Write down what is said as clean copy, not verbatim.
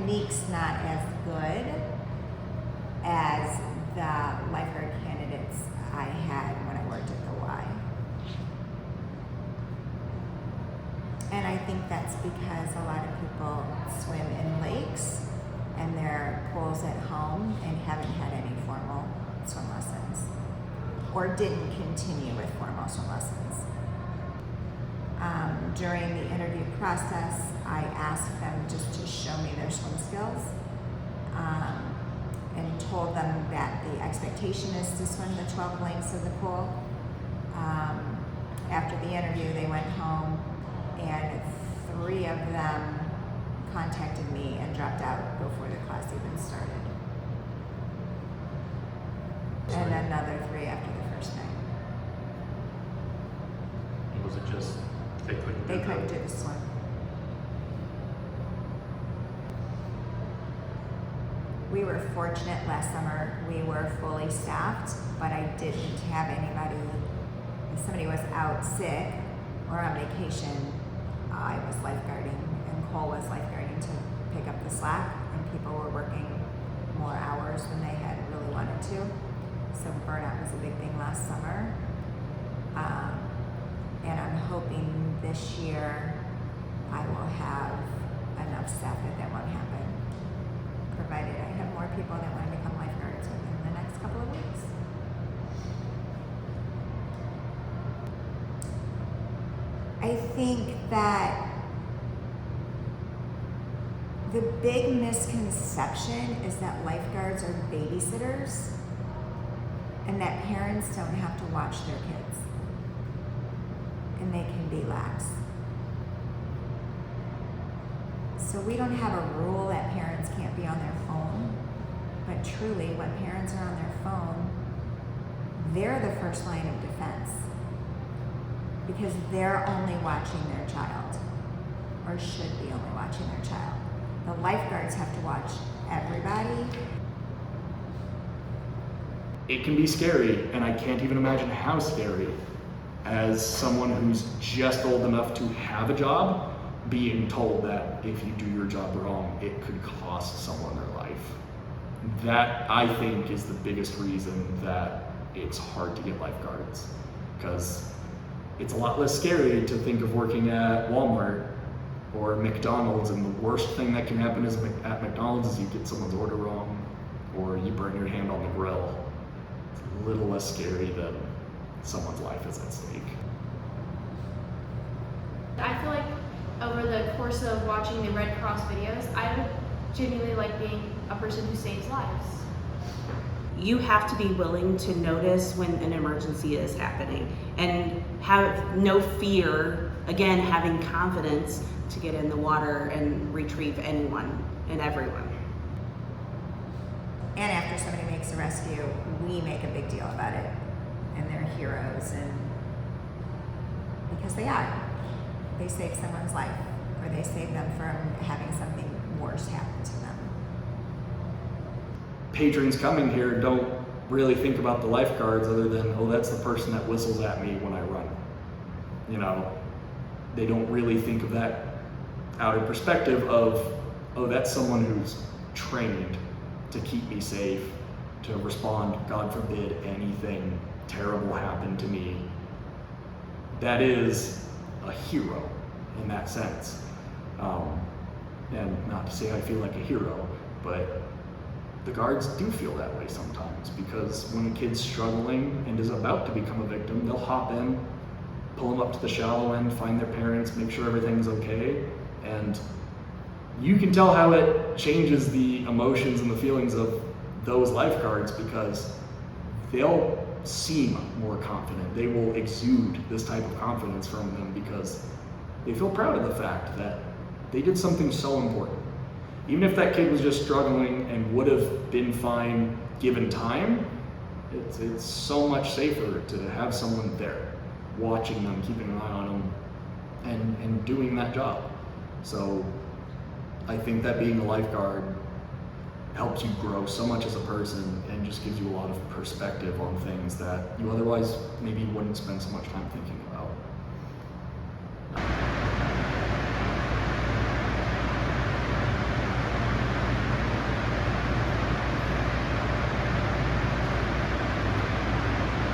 technique's not as good as the lifeguard candidates I had when I worked at the Y. And I think that's because a lot of people swim in lakes and their pools at home and haven't had any formal swim lessons, or didn't continue with formal swim lessons. During the interview process, I asked them just to show me their swim skills, and told them that the expectation is to swim the 12 lengths of the pool. After the interview, they went home, and 3 of them contacted me and dropped out before the class even started. And another 3 after the first night. Was it just they couldn't do the swim? We were fortunate last summer. We were fully staffed, but I didn't have anybody. If somebody was out sick or on vacation, I was lifeguarding, and Cole was lifeguarding to pick up the slack, and people were working more hours than they had really wanted to. So burnout was a big thing last summer. And I'm hoping this year I will have enough staff that won't happen, provided I have more people that want to become lifeguards within the next couple of weeks. I think that the big misconception is that lifeguards are babysitters and that parents don't have to watch their kids, and they can be lax. So we don't have a rule that parents can't be on their phone, but truly when parents are on their phone, they're the first line of defense, because they're only watching their child, or should be only watching their child. The lifeguards have to watch everybody. It can be scary, and I can't even imagine how scary, as someone who's just old enough to have a job, being told that if you do your job wrong, it could cost someone their life. That, I think, is the biggest reason that it's hard to get lifeguards, because it's a lot less scary to think of working at Walmart or McDonald's, and the worst thing that can happen is at McDonald's is you get someone's order wrong, or you burn your hand on the grill. It's a little less scary than someone's life is at stake. I feel like over the course of watching the Red Cross videos, I genuinely like being a person who saves lives. You have to be willing to notice when an emergency is happening and have no fear, again, having confidence to get in the water and retrieve anyone and everyone. And after somebody makes a rescue, we make a big deal about it, and they're heroes, and because they are. They save someone's life, or they save them from having something worse happen to them. Patrons coming here don't really think about the lifeguards other than, oh, that's the person that whistles at me when I run. You know, they don't really think of that outer perspective of, oh, that's someone who's trained to keep me safe, to respond, God forbid, anything terrible happened to me. That is a hero in that sense. And not to say I feel like a hero, but the guards do feel that way sometimes, because when a kid's struggling and is about to become a victim, they'll hop in, pull them up to the shallow end, find their parents, make sure everything's okay, and you can tell how it changes the emotions and the feelings of those lifeguards, because they'll seem more confident. They will exude this type of confidence from them because they feel proud of the fact that they did something so important. Even if that kid was just struggling and would have been fine given time, it's so much safer to have someone there watching them, keeping an eye on them, and doing that job. So I think that being a lifeguard helps you grow so much as a person and just gives you a lot of perspective on things that you otherwise maybe wouldn't spend so much time thinking about.